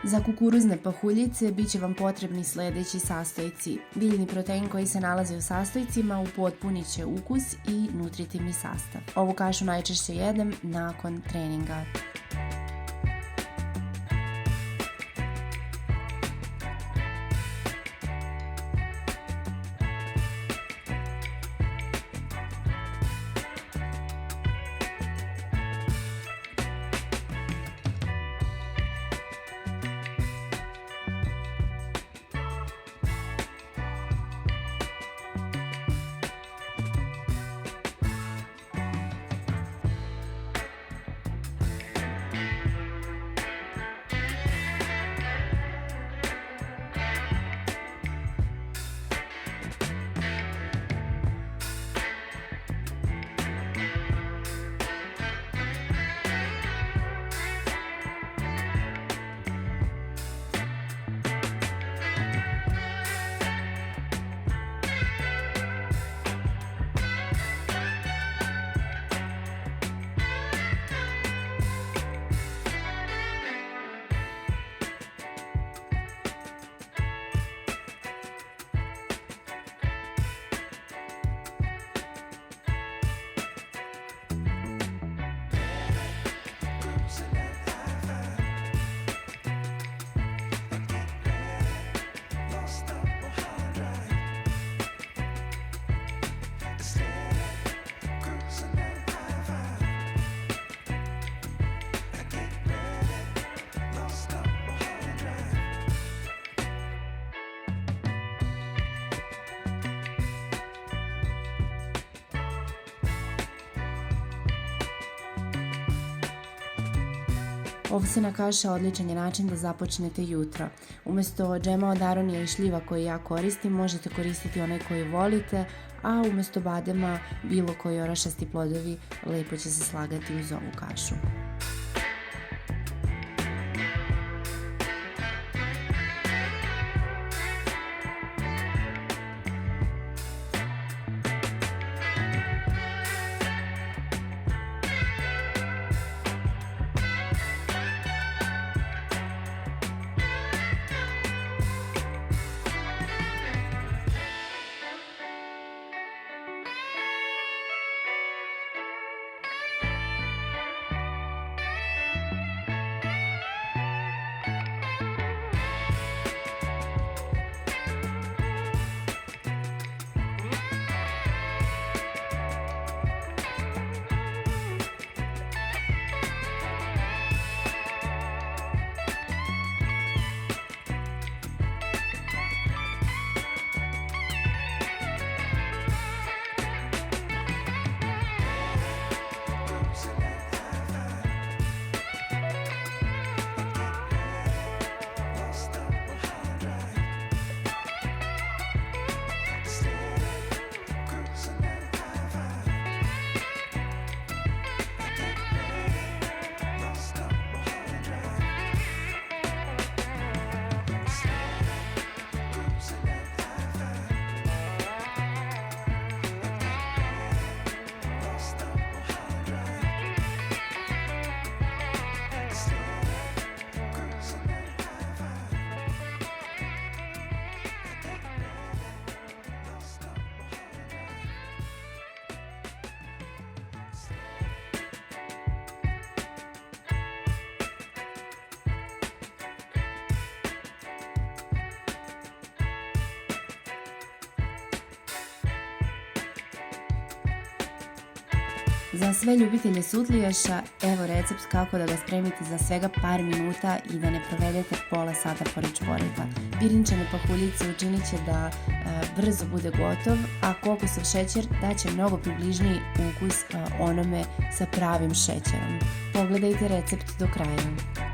Za kukuruzne pahuljice bit će vam potrebni sledeći sastojci. Biljni protein koji se nalazi u sastojcima upotpunit će ukus i nutritivni sastav. Ovu kašu najčešće jedem nakon treninga. Ovsena kaša odličan je način da započnete jutro. Umesto džema od aronija i šljiva koji ja koristim, možete koristiti onaj koji volite, a umesto badema bilo koji orašasti plodovi lepo će se slagati uz ovu kašu. Za sve ljubitelje sutlijaša, evo recept kako da ga spremite za svega par minuta i da ne provedete pola sata pored čvoreta. Pirinčane pahuljice učinit će da brzo bude gotov, a kokosov šećer daće mnogo približniji ukus onome sa pravim šećerom. Pogledajte recept do kraja.